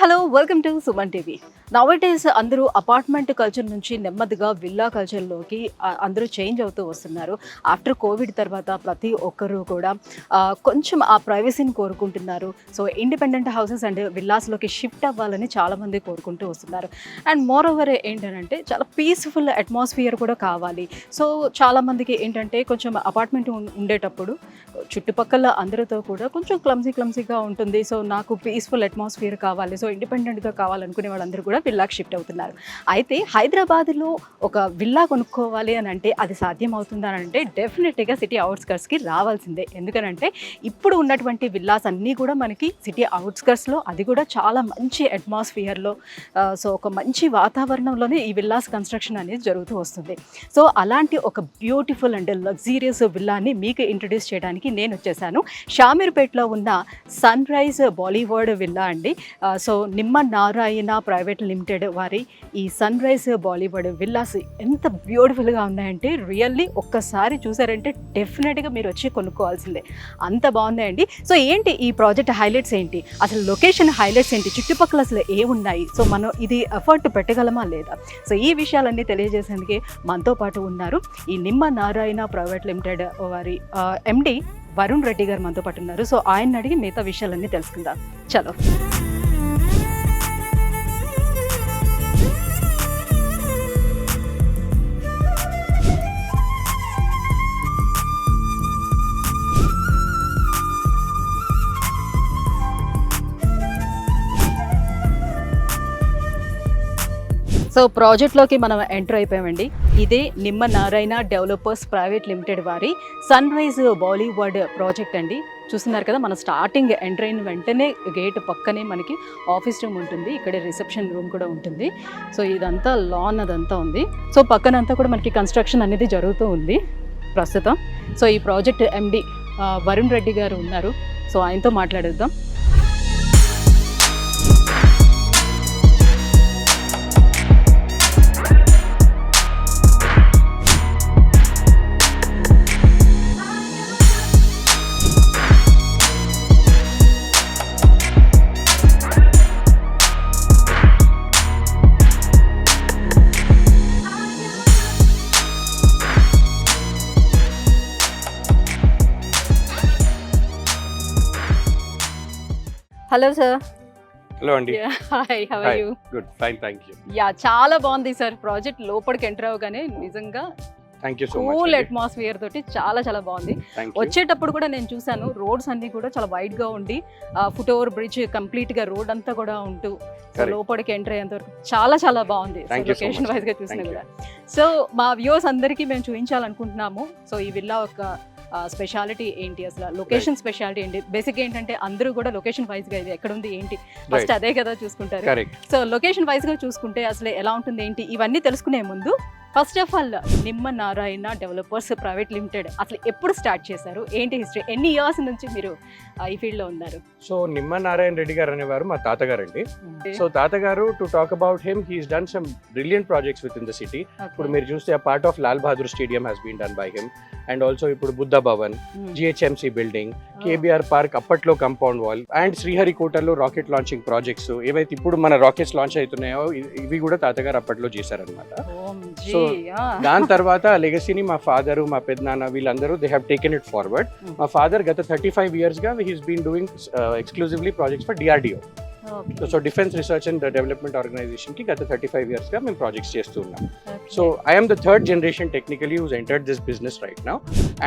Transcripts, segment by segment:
Hello welcome to Suman TV. నౌడేస్ అందరూ apartment culture నుంచి నెమ్మదిగా విల్లా కల్చర్లోకి అందరూ చేంజ్ అవుతూ వస్తున్నారు. ఆఫ్టర్ కోవిడ్ తర్వాత ప్రతి ఒక్కరూ కూడా కొంచెం ఆ ప్రైవసీని కోరుకుంటున్నారు. సో ఇండిపెండెంట్ హౌసెస్ అండ్ విల్లాస్లోకి షిఫ్ట్ అవ్వాలని చాలామంది కోరుకుంటూ వస్తున్నారు. అండ్ మోర్ ఓవర్ ఏంటంటే చాలా పీస్ఫుల్ అట్మాస్ఫియర్ కూడా కావాలి. సో చాలామందికి ఏంటంటే కొంచెం అపార్ట్మెంట్ ఉండేటప్పుడు చుట్టుపక్కల అందరితో కూడా కొంచెం క్లమ్సీగా ఉంటుంది. సో నాకు పీస్ఫుల్ అట్మాస్ఫియర్ కావాలి, సో ఇండిపెండెంట్గా కావాలనుకునే వాళ్ళందరూ కూడా విల్లాకి షిఫ్ట్ అవుతున్నారు. అయితే హైదరాబాద్లో ఒక విల్లా కొనుక్కోవాలి అని అంటే అది సాధ్యం అవుతుందని అంటే డెఫినెట్గా సిటీ అవుట్స్కర్ట్స్కి రావాల్సిందే. ఎందుకనంటే ఇప్పుడు ఉన్నటువంటి విల్లాస్ అన్నీ కూడా మనకి సిటీ అవుట్స్కర్ట్స్లో, అది కూడా చాలా మంచి అట్మాస్ఫియర్లో, సో ఒక మంచి వాతావరణంలోనే ఈ విల్లాస్ కన్స్ట్రక్షన్ అనేది జరుగుతూ వస్తుంది. సో అలాంటి ఒక బ్యూటిఫుల్ అండ్ లగ్జీరియస్ విల్లాని మీకు ఇంట్రడ్యూస్ చేయడానికి నేను వచ్చేసాను. షామీర్పేటలో ఉన్న సన్ రైజ్ బాలీవుడ్ విల్లా అండి. సో నిమ్మ నారాయణ ప్రైవేట్ లిమిటెడ్ వారి ఈ సన్ రైజ్ బాలీవుడ్ విల్లాస్ ఎంత బ్యూటిఫుల్గా ఉన్నాయంటే రియల్లీ ఒక్కసారి చూసారంటే డెఫినెట్గా మీరు వచ్చి కొనుక్కోవాల్సిందే, అంత బాగున్నాయండి. సో ఏంటి ఈ ప్రాజెక్ట్ హైలైట్స్ ఏంటి, అసలు లొకేషన్ హైలైట్స్ ఏంటి, చుట్టుపక్కల అసలు ఏమున్నాయి, సో మనం ఇది ఎఫర్ట్ పెట్టగలమా లేదా, సో ఈ విషయాలన్నీ తెలియజేసేందుకే మనతో పాటు ఉన్నారు ఈ నిమ్మ నారాయణ ప్రైవేట్ లిమిటెడ్ వారి ఎండి వరుణ్ రెడ్డి గారు మనతో పాటు ఉన్నారు. సో ఆయన అడిగి మిగతా విషయాలన్నీ తెలుసుకుందాం. చలో. సో ప్రాజెక్ట్లోకి మనం ఎంటర్ అయిపోయామండి. ఇదే నిమ్మ నారాయణ డెవలపర్స్ ప్రైవేట్ లిమిటెడ్ వారి సన్ రైజ్ బాలీవుడ్ ప్రాజెక్ట్ అండి. చూస్తున్నారు కదా, మన స్టార్టింగ్ ఎంటర్ అయిన వెంటనే గేట్ పక్కనే మనకి ఆఫీస్ రూమ్ ఉంటుంది, ఇక్కడే రిసెప్షన్ రూమ్ కూడా ఉంటుంది. సో ఇదంతా లాన్ అదంతా ఉంది. సో పక్కనంతా కూడా మనకి కన్స్ట్రక్షన్ అనేది జరుగుతూ ఉంది ప్రస్తుతం. సో ఈ ప్రాజెక్ట్ ఎండి వరుణ్ రెడ్డి గారు ఉన్నారు. సో ఆయనతో మాట్లాడేద్దాం. Hello sir. హలో అండి. Hi, how are you? Good, fine, thank you. Yeah, చాలా బాగుంది సార్ ప్రాజెక్ట్. లోపలికి ఎంటర్ అవగానే నిజంగా thank you so much. Cool atmosphere తోటి చాలా బాగుంది. వచ్చేటప్పుడు కూడా నేను చూసాను రోడ్స్ అన్ని కూడా చాలా వైడ్ గా ఉండి ఫుట్ ఓవర్ బ్రిడ్జ్ కంప్లీట్ గా రోడ్ అంతా కూడా ఉంటూ లోపలికి ఎంటర్ అయ్యేంత వరకు చాలా బాగుంది లొకేషన్ వైజ్ గా చూసినా కూడా. సో మా వ్యూవర్స్ అందరికీ మేము చూపించాలనుకుంటున్నాము. సో ఈ విల్లా ఒక స్పెషాలిటీ ఏంటి, అసలు లొకేషన్ స్పెషాలిటీ ఏంటి, బేసిక్ ఏంటంటే అందరూ కూడా లొకేషన్ వైజ్ గా ఇది ఎక్కడ ఉంది ఏంటి ఫస్ట్ అదే కదా చూసుకుంటారు. సో లొకేషన్ వైజ్ గా చూసుకుంటే అసలు ఎలా ఉంటుంది ఏంటి ఇవన్నీ తెలుసుకునే ముందు ఫస్ట్ ఆఫ్ ఆల్ నిమ్మ నారాయణ డెవలపర్స్ ప్రైవేట్ లిమిటెడ్ అసలు ఎప్పుడు స్టార్ట్ చేశారు, ఏంటి హిస్టరీ, ఎన్ని ఇయర్స్ నుంచి మీరు ఈ ఫీల్డ్ లో ఉన్నారు? సో నిమ్మ నారాయణ రెడ్డి గారు అనేవారు మా తాతగారు అండి. సో తాతగారు, to talk about him, he's done some brilliant projects with in the city. ఇప్పుడు మీరు చూస్తే ఆ part of Lal Bahadur stadium has been done by him. And also ఇప్పుడు Buddha Bhavan, GHMC building, KBR park అప్పట్లో కంపౌండ్ వాల్, అండ్ శ్రీహరికోటలో rocket launching projects ఏవైతే ఇప్పుడు మన రాకెట్స్ లాంచ్ అవుతున్నాయో ఇవి కూడా తాతగారు అప్పట్లో చేశారనమాట. సో దాని తర్వాత లెగసీని మా ఫాదర్, మా పెద్దనాన్న వీళ్ళందరూ they have taken it forward. మా ఫాదర్ గత 35 years గా he's been doing exclusively projects for DRDO. So defence research and development organisation కి గత 35 years గా మేము ప్రాజెక్ట్స్ చేస్తూ ఉన్నాం. So I'm the third generation technically who's entered this business right now.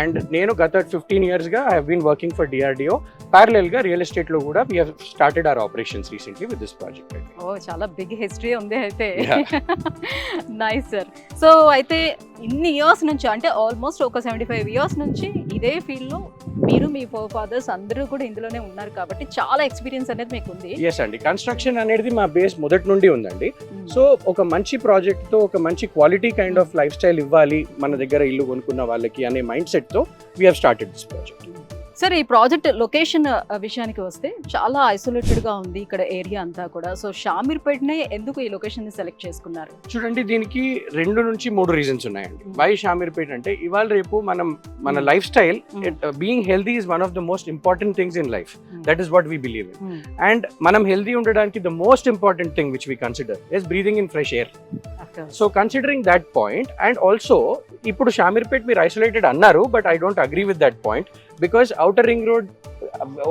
And నేను గత 15 years గా I have been working for DRDO. Parallel గా రియల్ ఎస్టేట్ లో కూడా we have started our operations recently with this project. Oh, చాలా big history ఉంది అయితే. Nice sir. So అయితే ఇన్ని ఇయర్స్ నుంచి, అంటే ఆల్మోస్ట్ ఒక 75 years నుంచి ఇదే ఫీల్డ్ లో మీరు, మీ ఫాదర్స్ అందరూ కూడా ఇందులోనే ఉన్నారు కాబట్టి చాలా ఎక్స్పీరియన్స్ అనేది మీకు ఉంది. ఎస్ అండి, కన్స్ట్రక్షన్ అనేది మా బేస్ మొదటి నుండి ఉందండి. సో ఒక మంచి ప్రాజెక్ట్ తో ఒక మంచి quality kind of life style ఇవ్వాలి మన దగ్గర ఇల్లు కొనుక్కున్న వాళ్ళకి అనే మైండ్ సెట్ తో we have started this project. Sir ఈ ప్రాజెక్ట్ లొకేషన్ విషయానికి వస్తే చాలా ఐసోలేటెడ్ గా ఉంది ఇక్కడ ఏరియా అంతా కూడా. సో షామీర్పేట్నే ఎందుకు ఈ లొకేషన్ ని సెలెక్ట్ చేసుకున్నారు? చూడండి, దీనికి 2 నుంచి 3 రీజన్స్ ఉన్నాయండి. వై షామీర్పేట్ అంటే ఇవాళ రేపు మన lifestyle, being healthy is one of the most important things in life. That is what we believe in. And మనం హెల్దీ ఉండడానికి the most important thing which we consider is breathing in fresh air. So considering that point, and also ఇప్పుడు షామీర్పేట్ మీరు isolated అన్నారు, but I don't agree with that point. Because outer ring road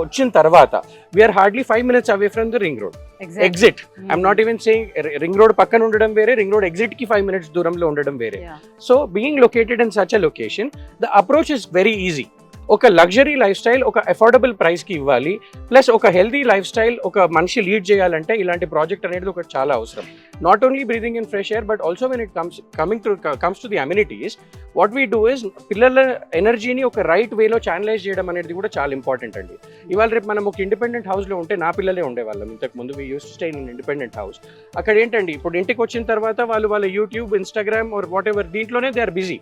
వచ్చిన తర్వాత we are hardly 5 minutes away from the ring road exit. I'm not even saying ring road పక్కన ఉండడం వేరే, ring road exit కి 5 minutes దూరంలో ఉండడం వేరే. So being located in such a location, the approach is very easy. ఒక luxury life style ఒక affordable ప్రైస్కి ఇవ్వాలి, ప్లస్ ఒక హెల్దీ లైఫ్ స్టైల్ ఒక మనిషి లీడ్ చేయాలంటే ఇలాంటి ప్రాజెక్ట్ అనేది ఒకటి చాలా అవసరం. Not only breathing in fresh air, but also when it comes to the amenities, what we do is పిల్లల ఎనర్జీని ఒక రైట్ వేలో ఛానలైజ్ చేయడం అనేది కూడా చాలా ఇంపార్టెంట్ అండి. ఇవాళ రేపు మనం ఒక ఇండిపెండెంట్ హౌస్లో ఉంటే, నా పిల్లలే ఉండేవాళ్ళం ఇంతకు ముందు, we use to stay in independent house. అక్కడ ఏంటండి, ఇప్పుడు ఇంటికి వచ్చిన తర్వాత వాళ్ళ YouTube, Instagram or whatever దీంట్లోనే they are busy.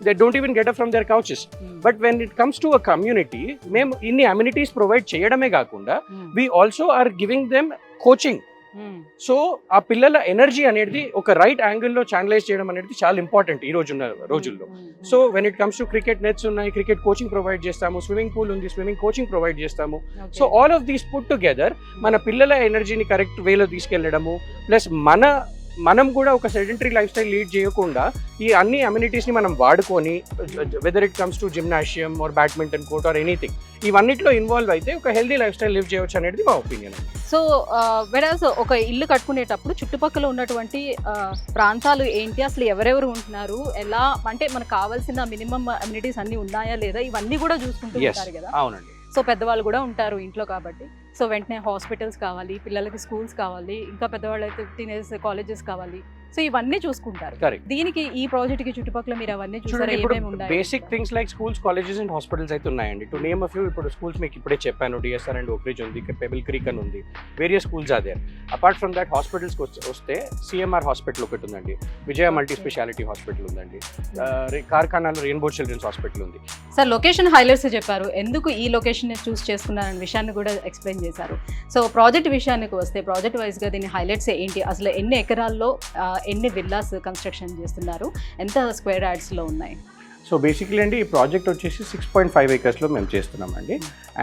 They don't even get up from their couches. But when it comes to a community, మేము ఇన్ని అమ్యూనిటీస్ ప్రొవైడ్ చేయడమే కాకుండా we also are giving them coaching. So ఆ పిల్లల energy అనేది ఒక right యాంగిల్లో ఛానలైజ్ చేయడం అనేది చాలా ఇంపార్టెంట్ ఈ రోజుల్లో. So when it comes to cricket nets ఉన్నాయి, క్రికెట్ కోచింగ్ ప్రొవైడ్ చేస్తాము, స్విమ్మింగ్ పూల్ ఉంది, స్విమ్మింగ్ కోచింగ్ ప్రొవైడ్ చేస్తాము. So all of these put together మన పిల్లల ఎనర్జీని కరెక్ట్ వేలో తీసుకెళ్లడము, ప్లస్ మనం కూడా ఒక సెడెంటరీ లైఫ్ స్టైల్ లీడ్ చేయకుండా ఈ అన్ని అమ్యూనిటీస్ని మనం వాడుకొని, whether it comes to gymnasium or badminton court or anything, ఇవన్నిట్లో ఇన్వాల్వ్ అయితే ఒక హెల్దీ లైఫ్ స్టైల్ లివ్ చేయవచ్చు అనేది మా ఒపీనియన్. సో వెరాజ్ ఒక ఇల్లు కట్టుకునేటప్పుడు చుట్టుపక్కల ఉన్నటువంటి ప్రాంతాలు ఏంటి, అసలు ఎవరెవరు ఉంటున్నారు, ఎలా అంటే మనకు కావాల్సిన మినిమం అమ్యూనిటీస్ అన్ని ఉన్నాయా లేదా, ఇవన్నీ కూడా చూసుకుంటూ ఉంటారు కదా. అవునండి. సో పెద్దవాళ్ళు కూడా ఉంటారు ఇంట్లో కాబట్టి, సో వెంటనే హాస్పిటల్స్ కావాలి, పిల్లలకి స్కూల్స్ కావాలి, ఇంకా పెద్దవాళ్ళు అయితే టీనేజ్ కాలేజెస్ కావాలి. సో ఇవన్నీ చూసుకుంటారు. దీనికి ఈ ప్రాజెక్ట్ కి చుట్టుపక్కల మీరు అవన్నీ చూసారా? ఏమేమి ఉన్నాయి? Basic things like schools, colleges and hospitals అయితే ఉన్నాయండి. టు నేమ్ అ ఫ్యూ, ఇప్పుడు స్కూల్స్ మీకు ఇప్పుడే చెప్పాను, డిఎస్ఆర్ అండ్ ఓక్రిడ్జ్ ఉంది, పెబుల్ క్రీక్ అని ఉంది, various schools are there. Apart from that హాస్పిటల్స్కి వస్తే సిఎంఆర్ హాస్పిటల్ ఒకటి ఉందండి, విజయ మల్టీ స్పెషాలిటీ హాస్పిటల్ ఉందండి, కార్ఖానాలో రెయిన్బో చిల్డ్రన్స్ హాస్పిటల్ ఉంది. సార్ లొకేషన్ హైలైట్స్ చెప్పారు, ఎందుకు ఈ లొకేషన్ చూస్ చేసుకున్నారనే విషయాన్ని కూడా ఎక్స్ప్లెయిన్ చేశారు. సో ప్రాజెక్ట్ విషయానికి వస్తే, ప్రాజెక్ట్ వైజ్గా దీని హైలైట్స్ ఏంటి, అసలు ఎన్ని ఎకరాల్లో ఎన్ని విల్లాస్ కన్స్ట్రక్షన్ చేస్తున్నారు, ఎంత స్క్వేర్ యార్డ్స్లో ఉన్నాయి? సో బేసిక్లీ అండి ఈ ప్రాజెక్ట్ వచ్చేసి 6.5 acresలో మేము చేస్తున్నామండి.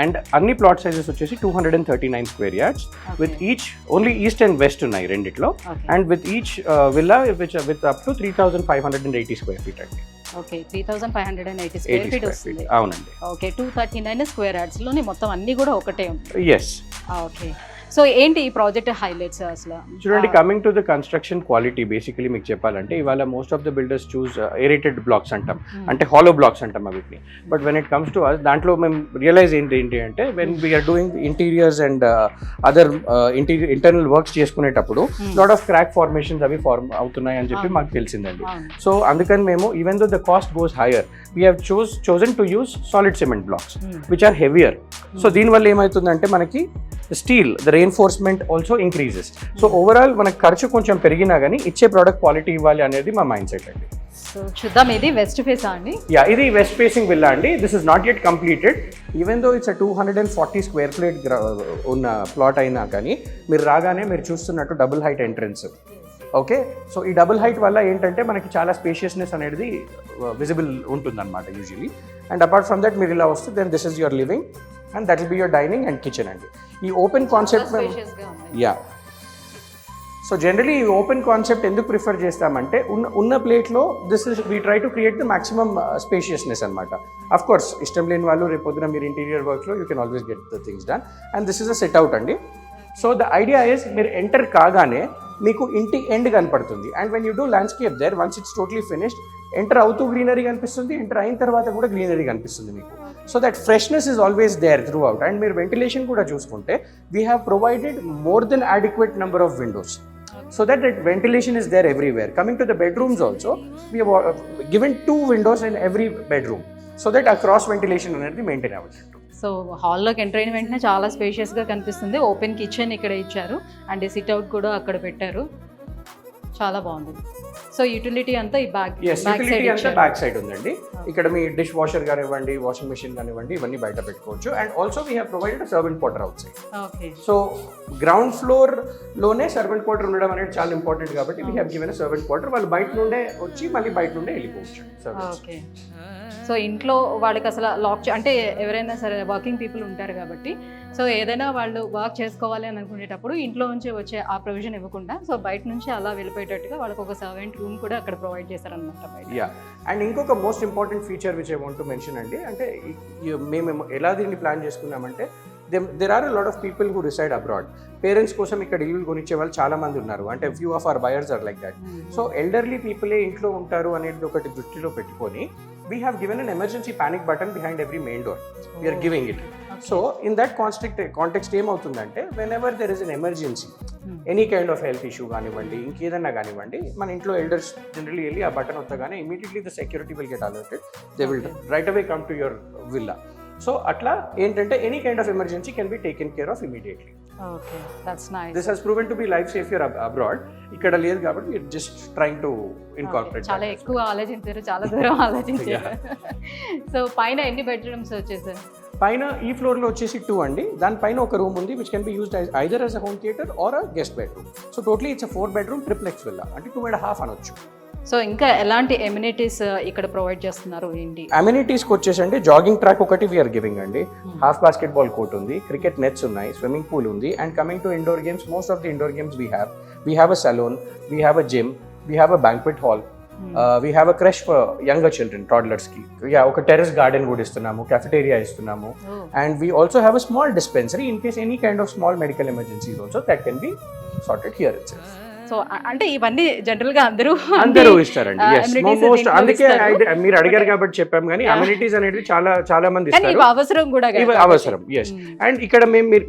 అండ్ అన్ని ప్లాట్ సైజెస్ వచ్చేసి 239 square yards with each only east and west ఉన్నాయి రెండిట్లో. And with each villa with up to 3,580 square feet అండి. ఓకే, 3,580 square feet వస్తుంది. అవునండి. ఓకే, 239 square yards లోనే మొత్తం అన్ని కూడా ఒకటే ఉంది. ఎస్. ఓకే, సో ఏంటి ఈ ప్రాజెక్ట్ హైలైట్స్ అసలు? చూడండి, coming to the construction quality, basically మీకు చెప్పాలంటే ఇవాళ most of the builders choose aerated blocks అంటాం, అంటే హాలో బ్లాక్స్ అంటాం వీటిని. But when it comes to us, దాంట్లో మేము రియలైజ్ ఏంటి అంటే when we are doing interiors and other internal works చేసుకునేటప్పుడు లాట్ ఆఫ్ క్రాక్ ఫార్మేషన్స్ అవి ఫార్మ్ అవుతున్నాయి అని చెప్పి మాకు తెలిసిందండి. సో అందుకని మేము even though the cost goes higher, we have chosen to use solid cement blocks which are heavier. So దీనివల్ల ఏమవుతుందంటే మనకి steel, the reinforcement also increases. So overall మనకి ఖర్చు కొంచెం పెరిగినా కానీ ఇచ్చే ప్రోడక్ట్ క్వాలిటీ ఇవ్వాలి అనేది మా మైండ్ సెట్ అండి. సో చూద్దాం, ఇది వెస్ట్ ఫేస్ అండి. యా, ఇది వెస్ట్ ఫేసింగ్ విల్లా అండి. This is not yet completed, even though it's 240 square feet ఉన్న ప్లాట్ అయినా కానీ మీరు రాగానే మీరు చూస్తున్నట్టు double height entrance. Okay, so ఈ డబుల్ హైట్ వల్ల ఏంటంటే మనకి చాలా స్పేషియస్నెస్ అనేది విజిబుల్ ఉంటుందన్నమాట usually. And apart from that మీరు ఇలా వస్తే then this is your living and that will be your dining and kitchen అండి. ఈ open concept yeah, so generally ఈ ఓపెన్ కాన్సెప్ట్ ఎందుకు ప్రిఫర్ చేస్తామంటే ఉన్న ప్లేట్లో this is we try to create the maximum spaciousness అనమాట. అఫ్ కోర్స్ ఇష్టం లేని వాళ్ళు రేపు పొద్దున మీరు ఇంటీరియర్ వర్క్లో you can always get the things done. And this is a set out అండి. సో ద ఐడియా ఇస్ మీరు ఎంటర్ కాగానే మీకు ఇంటి ఎండ్ కనపడుతుంది. And when you do landscape there, once it's totally finished, enter అవుతూ greenery కనిపిస్తుంది, enter అయిన తర్వాత కూడా గ్రీనరీ కనిపిస్తుంది మీకు. So that freshness is always there throughout. And మీరు వెంటిలేషన్ కూడా చూసుకుంటే we have provided more than adequate number of windows so that ventilation is there everywhere. Coming to the bedrooms also, we have given 2 windows in every bedroom so that a cross ventilation అనేది maintain అవ్వచ్చు. So హాల్లోకి enter అయిన వెంటనే చాలా స్పేషియస్గా కనిపిస్తుంది. Open kitchen ఇక్కడ ఇచ్చారు అండ్ సిట్ అవుట్ కూడా అక్కడ పెట్టారు, చాలా బాగుంది. సో యూటిలిటీ అంతా ఈ బ్యాక్ సైడ్ ఉందండి. ఇక్కడ మీ డిష్ వాషర్ కానివ్వండి, వాషింగ్ మెషిన్ కానివ్వండి, ఇవన్నీ బయట పెట్టుకోవచ్చు. And also we have provided servant quarter out side. So ground floor లోనే సర్వెంట్ క్వార్టర్ ఉండడం అనేది చాలా ఇంపార్టెంట్ కాబట్టి we have given servant quarter. వాళ్ళు బయట నుండే వచ్చి మళ్ళీ బయట నుండే వెళ్ళిపోవచ్చు. సో ఇంట్లో వాళ్ళకి అసలు లాక్ అంటే ఎవరైనా సరే వర్కింగ్ పీపుల్ ఉంటారు కాబట్టి సో ఏదైనా వాళ్ళు వర్క్ చేసుకోవాలి అని అనుకునేటప్పుడు ఇంట్లో నుంచి వచ్చే ఆ ప్రొవిజన్ ఇవ్వకుండా సో బయట నుంచి అలా వెళ్ళిపోయేటట్టుగా వాళ్ళకి ఒక సర్వెంట్ రూమ్ కూడా అక్కడ ప్రొవైడ్ చేశారనమాట. యా, అండ్ ఇంకొక most important feature which I want to mention అండి, అంటే మేము ఎలా దీన్ని ప్లాన్ చేసుకున్నామంటే there are a lot of people who reside abroad. Parents కోసం ఇక్కడ ఇల్లు కొనిచ్చే వాళ్ళు చాలా మంది ఉన్నారు. అంటే few of our buyers are like that. So elderly పీపులే ఇంట్లో ఉంటారు అనేది ఒకటి దృష్టిలో పెట్టుకొని we have given an emergency panic button behind every main door. We are giving it. So in that context ఏమవుతుందంటే whenever there is an emergency, any kind of health issue కానివ్వండి, ఇంకేదన్నా కానివ్వండి, మన ఇంట్లో ఎల్డర్స్ జనరల్లీ వెళ్ళి ఆ button వస్తగానే immediately the security will get alerted. They will right away come to your villa. So అట్లా ఏంటంటే any kind of emergency can be taken care of immediately. Okay, that's nice. This has proven to be life safer abroad. ఇక్కడ లేదు కాబట్టి we are just trying to incorporate. చాలా ఎక్కువ ఆలోచించారు, చాలా దూరం ఆలోచించారు. సో పైన ఎన్ని బెడ్రూమ్స్ వచ్చేసారు? పైన ఈ ఫ్లోర్ లో వచ్చేసి 2 అండి. దానిపైన ఒక రూమ్ ఉంది which can be used either as a home theatre are a guest bedroom. So totally it's 4 bedroom triplex villa, అంటే 2.5 అనొచ్చు. సో ఇంకా ఎలాంటి ఎమ్యూనిటీస్ ఇక్కడ ప్రొవైడ్ చేస్తున్నారు ఏంటి? అమ్యూనిటీస్కి వచ్చేసండి జాగింగ్ ట్రాక్ ఒకటి వీఆర్ గివింగ్ అండి, హాఫ్ బాస్కెట్ బాల్ కోర్ట్ ఉంది, క్రికెట్ నెట్స్ ఉన్నాయి, స్విమ్మింగ్ పూల్ ఉంది. And coming to indoor games, most of the indoor games we have a salon, we have a gym, we have a banquet hall, we have a creche for younger children, టాడ్లర్స్కి. ఒక terrace garden కూడా ఇస్తున్నాము, cafeteria ఇస్తున్నాము. And we also have a small dispensary in case any kind of small medical emergencies also that can be sorted here itself. So అంటే ఇవన్నీ general గా అందరూ ఇస్తారండి. అందుకే మీరు అడిగారు కాబట్టి చెప్పాం. కానీ అమ్యూనిటీస్ అనేది చాలా మంది ఇస్తారు, అవసరం కూడా అవసరం. ఎస్, అండ్ ఇక్కడ మేము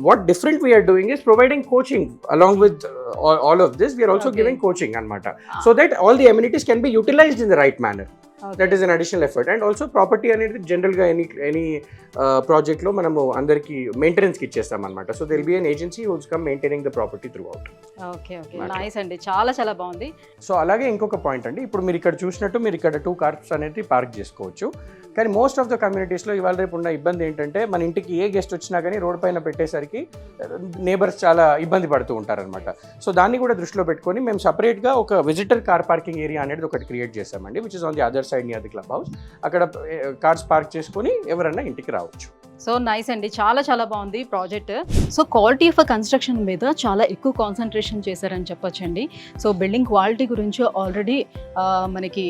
what different we're doing is providing coaching along with all of this. We're also giving coaching అన్నమాట, so that all the amenities can be utilized in the right manner. That is an additional effort. And also property అనేది జనరల్గా any ప్రాజెక్ట్లో మనము అందరికి మెయింటెనెన్స్కి ఇచ్చేస్తాం అనమాట. So there'll be an agency who's come maintaining the property throughout. Okay, nice అండి, చాలా బాగుంది. సో అలాగే ఇంకొక పాయింట్ అండి, ఇప్పుడు మీరు ఇక్కడ చూసినట్టు మీరు ఇక్కడ 2 cars అనేది పార్క్ చేసుకోవచ్చు. కానీ మోస్ట్ ఆఫ్ ద కమ్యూనిటీస్లో ఇవాళ రేపు ఉన్న ఇబ్బంది ఏంటంటే మన ఇంటికి ఏ గెస్ట్ వచ్చినా కానీ రోడ్ పైన పెట్టేసరికి నేబర్స్ చాలా ఇబ్బంది పడుతూ ఉంటారనమాట. సో దాన్ని కూడా దృష్టిలో పెట్టుకొని మేము సపరేట్గా ఒక విజిటర్ కార్ పార్కింగ్ ఏరియా అనేది ఒకటి క్రియేట్ చేస్తామండి, which is on the other side near the club house. అక్కడ కార్స్ పార్క్ చేసుకొని ఎవరన్నా ఇంటికి రావచ్చు. సో నైస్ అండి, చాలా బాగుంది project. So quality of construction మీద చాలా ఎక్కువ కాన్సన్ట్రేషన్ చేశారని చెప్పొచ్చండి. సో బిల్డింగ్ క్వాలిటీ గురించి ఆల్రెడీ మనకి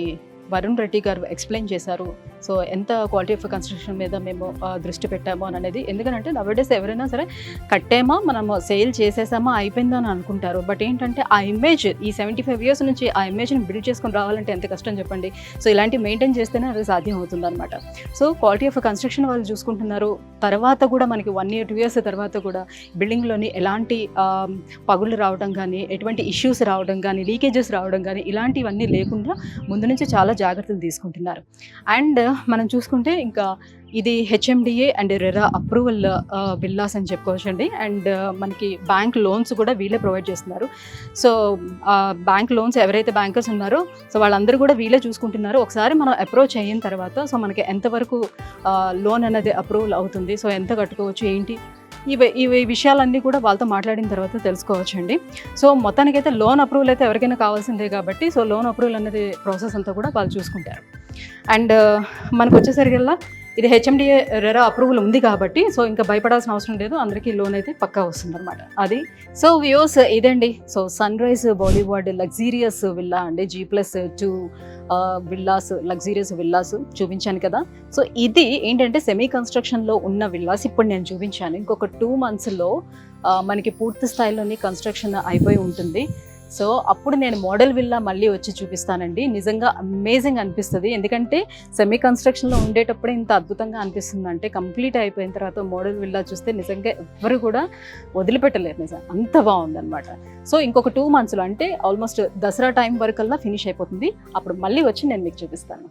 వరుణ్ రెడ్డి గారు ఎక్స్ప్లెయిన్ చేశారు. సో ఎంత క్వాలిటీ ఆఫ్ కన్స్ట్రక్షన్ మీద మేము దృష్టి పెట్టాము అని అనేది. ఎందుకంటే నవడేస్ ఎవరైనా సరే కట్టామా మనము సేల్ చేసేసామా అయిపోయిందా అని అనుకుంటారు. బట్ ఏంటంటే ఆ ఇమేజ్ ఈ 75 years నుంచి ఆ ఇమేజ్ని బిల్డ్ చేసుకొని రావాలంటే ఎంత కష్టం చెప్పండి. సో ఇలాంటి మెయింటైన్ చేస్తేనే అది సాధ్యం అవుతుంది అనమాట. సో క్వాలిటీ ఆఫ్ కన్స్ట్రక్షన్ వాళ్ళు చూసుకుంటున్నారు. తర్వాత కూడా మనకి 1 year 2 years తర్వాత కూడా బిల్డింగ్లోని ఎలాంటి పగుళ్ళు రావడం కానీ, ఎటువంటి ఇష్యూస్ రావడం కానీ, లీకేజెస్ రావడం కానీ ఇలాంటివన్నీ లేకుండా ముందు నుంచి చాలా జాగ్రత్తలు తీసుకుంటున్నారు. అండ్ మనం చూసుకుంటే ఇంకా ఇది HMDA and RERA approval villas అని చెప్పుకోవచ్చండి. అండ్ మనకి బ్యాంక్ లోన్స్ కూడా వీళ్ళే ప్రొవైడ్ చేస్తున్నారు. సో బ్యాంక్ లోన్స్ ఎవరైతే బ్యాంకర్స్ ఉన్నారో సో వాళ్ళందరూ కూడా వీళ్ళే చూసుకుంటున్నారు. ఒకసారి మనం అప్రోచ్ అయిన తర్వాత సో మనకి ఎంతవరకు లోన్ అనేది అప్రూవల్ అవుతుంది, సో ఎంత కట్టుకోవచ్చు ఏంటి, ఇవి విషయాలన్నీ కూడా వాళ్ళతో మాట్లాడిన తర్వాత తెలుసుకోవచ్చండి. సో మొత్తానికైతే లోన్ అప్రూవల్ అయితే ఎవరికైనా కావాల్సిందే కాబట్టి సో లోన్ అప్రూవల్ అనేది ప్రాసెస్ అంతా కూడా వాళ్ళు చూసుకుంటారు. అండ్ మనకు వచ్చేసరికల్లా ఇది హెచ్ఎండిఏ రెరా అప్రూవల్ ఉంది కాబట్టి సో ఇంకా భయపడాల్సిన అవసరం లేదు, అందరికీ లోన్ అయితే పక్కా వస్తుంది అనమాట అది. సో వ్యూస్ ఇదండి. So sunrise Bollywood luxurious villa అండి, G+2 విల్లాస్, లగ్జీరియస్ విల్లాస్ చూపించాను కదా. సో ఇది ఏంటంటే సెమీ కన్స్ట్రక్షన్లో ఉన్న విల్లాస్ ఇప్పుడు నేను చూపించాను. ఇంకొక 2 monthsలో మనకి పూర్తి స్థాయిలోని కన్స్ట్రక్షన్ అయిపోయి ఉంటుంది. సో అప్పుడు నేను మోడల్ విల్లా మళ్ళీ వచ్చి చూపిస్తానండి. నిజంగా అమేజింగ్ అనిపిస్తుంది. ఎందుకంటే సెమీ కన్స్ట్రక్షన్లో ఉండేటప్పుడే ఇంత అద్భుతంగా అనిపిస్తుంది అంటే కంప్లీట్ అయిపోయిన తర్వాత మోడల్ విల్లా చూస్తే నిజంగా ఎవ్వరు కూడా వదిలిపెట్టలేరు, నిజంగా అంత బాగుందన్నమాట. సో ఇంకొక 2 monthsలో అంటే ఆల్మోస్ట్ దసరా టైం వరకల్లా ఫినిష్ అయిపోతుంది. అప్పుడు మళ్ళీ వచ్చి నేను మీకు చూపిస్తాను.